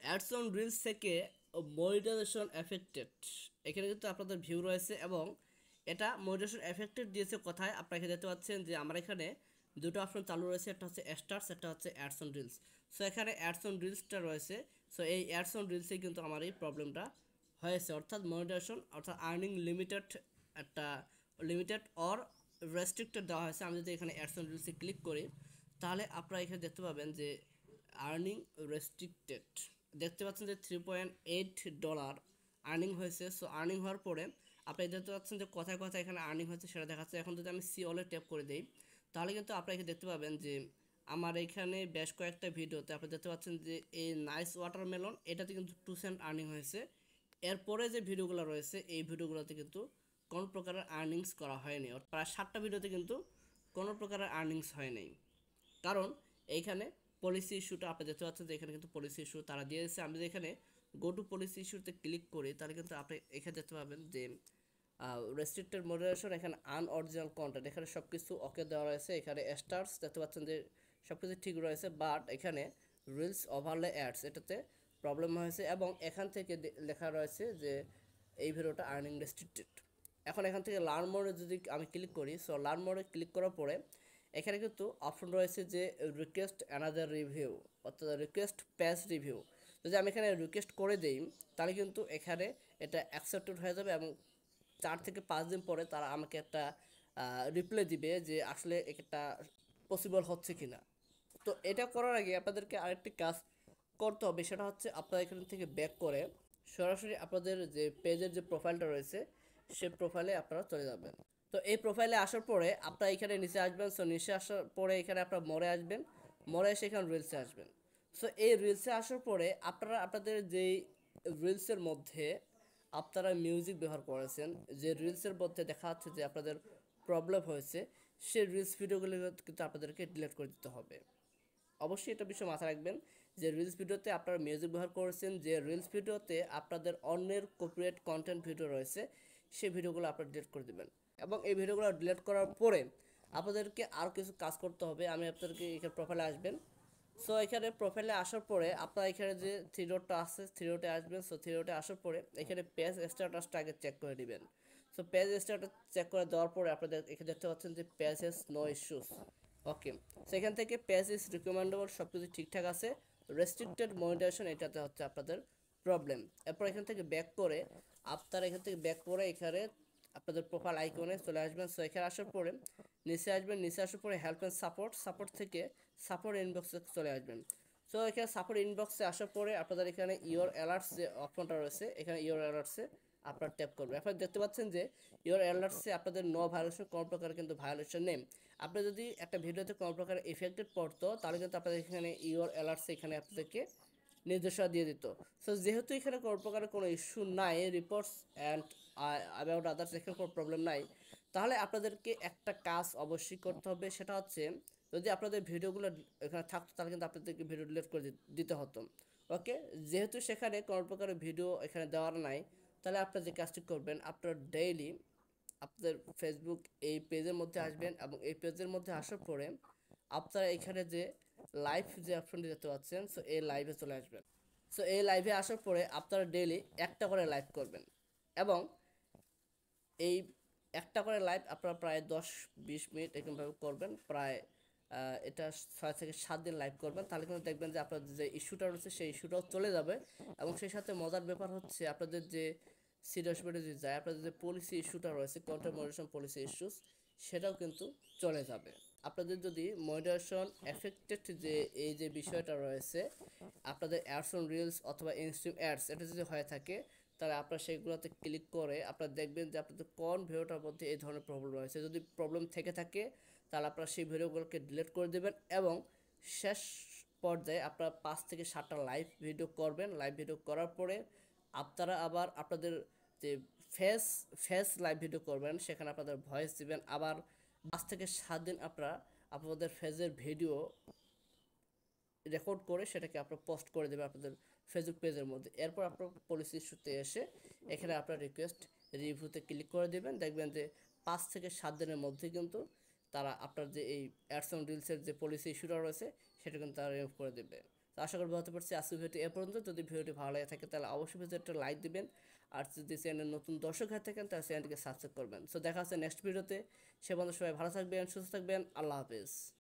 Ads on reels থেকে monetization affected, এখানে কিন্তু আপনাদের ভিউ রয়েছে এবং এটা মনিটাইজেশন এফেক্টেড দিয়েছে কোথায় আপনারা এখানে দেখতে পাচ্ছেন যে আমার এখানে দুটো অপশন চালু রয়েছে, একটা হচ্ছে স্টার্স, একটা হচ্ছে অ্যাডস অন রিলস। সো এখানে অ্যাডস অন রিলসটা রয়েছে। সো এই অ্যাডস অন রিলসে কিন্তু আমার এই প্রবলেমটা হয়েছে, অর্থাৎ মনিটাইজেশন অর্থাৎ আর্নিং লিমিটেড, একটা লিমিটেড অর রেস্ট্রিক্টেড দেওয়া হয়েছে। আমি যদি এখানে অ্যাডস অন রিলসে ক্লিক করি তাহলে আপনারা এখানে দেখতে পাবেন যে আর্নিং রেস্ট্রিক্টেড দেখতে পাচ্ছেন যে $3.8 আর্নিং হয়েছে। সো আর্নিং হওয়ার পরে আপনি দেখতে পাচ্ছেন যে কোথায় কোথায় এখানে আর্নিং হয়েছে সেটা দেখাচ্ছে। এখন যদি আমি সি অলে ট্যাপ করে দিই তাহলে কিন্তু আপনারা এখানে দেখতে পাবেন যে আমার এখানে বেশ কয়েকটা ভিডিওতে আপনি দেখতে পাচ্ছেন যে এই নাইস ওয়াটারমেলন এটাতে কিন্তু 2 সেন্ট আর্নিং হয়েছে। এরপরে যে ভিডিওগুলো রয়েছে এই ভিডিওগুলোতে কিন্তু কোনো প্রকারের আর্নিংস করা হয়নি, প্রায় 7টা ভিডিওতে কিন্তু কোনো প্রকারের আর্নিংস হয় নাই। কারণ এইখানে পলিসি ইস্যুটা আপনি দেখতে পাচ্ছেন যে এখানে কিন্তু পলিসি ইস্যু তারা দিয়েছে। আমি যদি এখানে গো টু পলিসি ইস্যুতে ক্লিক করি তাহলে কিন্তু আপনি এখানে দেখতে পাবেন যে রেস্ট্রিক্টেড মডারেশন, এখানে আনঅরিজিনাল কন্টেন্ট, এখানে সব কিছু ওকে দেওয়া রয়েছে। এখানে স্টার্স দেখতে পাচ্ছেন যে সব কিছু ঠিক রয়েছে, বাট এখানে রিলস ওভারলে অ্যাডস এটাতে প্রবলেম হয়েছে এবং এখান থেকে লেখা রয়েছে যে এই ভিডিওটা আর্নিং রেস্ট্রিক্টেড। এখন এখান থেকে লার্ন মোডে যদি আমি ক্লিক করি, সো লার্ন মোডে ক্লিক করার পরে এখানে কিন্তু অপশন রয়েছে যে রিকোয়েস্ট অ্যানাদার রিভিউ, অর্থাৎ রিকোয়েস্ট পেজ রিভিউ। যদি আমি এখানে রিকোয়েস্ট করে দিই তাহলে কিন্তু এখানে এটা অ্যাকসেপ্টেড হয়ে যাবে এবং 4 থেকে 5 দিন পরে তারা আমাকে একটা রিপ্লাই দিবে যে আসলে এটা পসিবল হচ্ছে কি না। তো এটা করার আগে আপনাদেরকে আরেকটি কাজ করতে হবে, সেটা হচ্ছে আপনারা এখান থেকে ব্যাক করে সরাসরি আপনাদের যে পেজের যে প্রোফাইলটা রয়েছে সেই প্রোফাইলে আপনারা চলে যাবেন। তো এই প্রোফাইলে আসার পরে আপনারা এখানে নিচে আসবেন। সো নিচে আসার পরে এখানে আপনারা মোড়ে আসবেন, মোড়ে এসে এখানে রিলসে আসবেন। সো এই রিলসে আসার পরে আপনারা আপনাদের যেই রিলসের মধ্যে আপনারা মিউজিক ব্যবহার করেছেন, যে রিলসের মধ্যে দেখা যাচ্ছে যে আপনাদের প্রবলেম হয়েছে, সেই রিলস ভিডিওগুলো কিন্তু আপনাদেরকে ডিলিট করে দিতে হবে। অবশ্যই এটা বিষয় মাথায় রাখবেন যে রিলস ভিডিওতে আপনারা মিউজিক ব্যবহার করেছেন, যে রিলস ভিডিওতে আপনাদের অন্যের কপিরাইট কন্টেন্ট ভিডিও রয়েছে সেই ভিডিওগুলো আপনারা ডিলিট করে দেবেন। এবং এই ভিডিওগুলো ডিলিট করার পরে আপনাদেরকে আর কিছু কাজ করতে হবে। আমি আপনাদেরকে এখানে প্রোফাইলে আসবেন। সো এখানে প্রোফাইলে আসার পরে আপনার এখানে যে থ্রি ডটটা আছে থ্রি ডটে আসবেন। সো থ্রি ডটে আসার পরে এখানে পেজ স্ট্যাটাসটা আগে চেক করে নেবেন। সো পেজ স্ট্যাটাস চেক করে দেওয়ার পরে আপনাদের এখানে দেখতে পাচ্ছেন যে পেজ হ্যাজ নো ইস্যুস। ওকে, সেখান থেকে পেজ ইজ রিকমেন্ডেবল, সব কিছু ঠিকঠাক আছে। রেস্ট্রিক্টেড মনিটাইজেশন এটাতে হচ্ছে আপনাদের প্রবলেম। এরপর এখান থেকে ব্যাক করে আপনারা এখান থেকে ব্যাক করে এখানে আপনাদের প্রোফাইল আইকনে চলে আসবেন। সো এখানে আসার পরে নিচে আসবেন, নিচে আসার পরে হেল্প অ্যান্ড সাপোর্ট, সাপোর্ট থেকে সাপোর্ট ইনবক্সে চলে আসবেন। সো এখানে সাপোর্ট ইনবক্সে আসার পরে আপনাদের এখানে ইওর অ্যালার্টস যে অপশনটা রয়েছে এখানে ইওর অ্যালার্টসে আপনারা ট্যাপ করবেন। আপনারা দেখতে পাচ্ছেন যে ইওর অ্যালার্টসে আপনাদের নো ভায়োলেশন, কোনো প্রকার কিন্তু ভায়োলেশন নেই। আপনি যদি একটা ভিডিওতে কোনো প্রকার এফেক্টেড পড়তো তাহলে কিন্তু আপনাদের এখানে ইওর অ্যালার্টসে এখানে আপনাদেরকে নির্দেশনা দিয়ে দিত। সো যেহেতু এখানে কোনো প্রকারের কোনো ইস্যু নাই, রিপোর্টস অ্যান্ড অ্যাবাউট আদার্স এখানে কোনো প্রবলেম নাই, তাহলে আপনাদেরকে একটা কাজ অবশ্যই করতে হবে। সেটা হচ্ছে যদি আপনাদের ভিডিওগুলো এখানে থাকতো তাহলে কিন্তু আপনাদেরকে ভিডিও ডিলিট করে দিতে হতো। ওকে, যেহেতু সেখানে কোনো প্রকারের ভিডিও এখানে দেওয়ার নাই, তাহলে আপনারা যে কাজটি করবেন আপনারা ডেইলি আপনাদের ফেসবুক এই পেজের মধ্যে আসবেন এবং এই পেজের মধ্যে আসার পরে আপনারা এখানে যে লাইভ যে অপশনটি দেখতে পাচ্ছেন, সো এই লাইভে চলে আসবেন। সো এই লাইভে আসার পরে আপনারা ডেইলি একটা করে লাইভ করবেন এবং এই একটা করে লাইভ আপনারা প্রায় 10-20 মিনিট এরকমভাবে করবেন, প্রায় এটা 6 থেকে 7 দিন লাইভ করবেন। তাহলে কিন্তু দেখবেন যে আপনাদের যে ইস্যুটা রয়েছে সেই ইস্যুটাও চলে যাবে এবং সেই সাথে মজার ব্যাপার হচ্ছে আপনাদের যে সিরিয়াস বেডে যে যায় আপনাদের যে পলিসি ইস্যুটা রয়েছে কন্টেন্ট মডারেশন পলিসি ইস্যুস সেটাও কিন্তু চলে যাবে। আপনাদের যদি মডারেশন এফেক্টেড যে এই যে বিষয়টা রয়েছে আপনাদের অ্যাডস অন রিলস অথবা ইনস্ট্রিম অ্যাডস এটা যদি হয়ে থাকে তাহলে আপনারা সেগুলোতে ক্লিক করে আপনারা দেখবেন যে আপনাদের কোন ভিডিওটার মধ্যে এই ধরনের প্রবলেম রয়েছে। যদি প্রবলেম থেকে থাকে তাহলে আপনারা সেই ভিডিওগুলোকে ডিলিট করে দেবেন এবং শেষ পর্যায়ে আপনারা 5 থেকে 7টা লাইভ ভিডিও করবেন। লাইভ ভিডিও করার পরে আপনারা আবার আপনাদের যে ফেস ফেস লাইভ ভিডিও করবেন সেখানে আপনাদের ভয়েস দিবেন। আবার 5 থেকে 7 দিন আপনারা আপনাদের ফেসের ভিডিও রেকর্ড করে সেটাকে আপনারা পোস্ট করে দেবেন আপনাদের ফেসবুক পেজের মধ্যে। এরপর আপনার পলিসি ইস্যুতে এসে এখানে আপনার রিকোয়েস্ট রিভিউতে ক্লিক করে দেবেন। দেখবেন যে 5 থেকে 7 দিনের মধ্যে কিন্তু তারা আপনার যে এই অ্যাডস অন রিলসের যে পলিসি ইস্যুটা রয়েছে সেটা কিন্তু তারা রিমুভ করে দেবে। তো আশা করি বলতে পারছি আজকের ভিডিওটি এ পর্যন্ত। যদি ভিডিওটি ভালো লাগে থাকে তাহলে অবশ্যই ভিডিওটা লাইক দিবেন, আর যদি চ্যানেল নতুন দর্শক হয়ে থাকেন তাহলে চ্যানেলটিকে সাবস্ক্রাইব করবেন। সো দেখা হচ্ছে নেক্সট ভিডিওতে। সে পর্যন্ত সবাই ভালো থাকবেন, সুস্থ থাকবেন। আল্লাহ হাফেজ।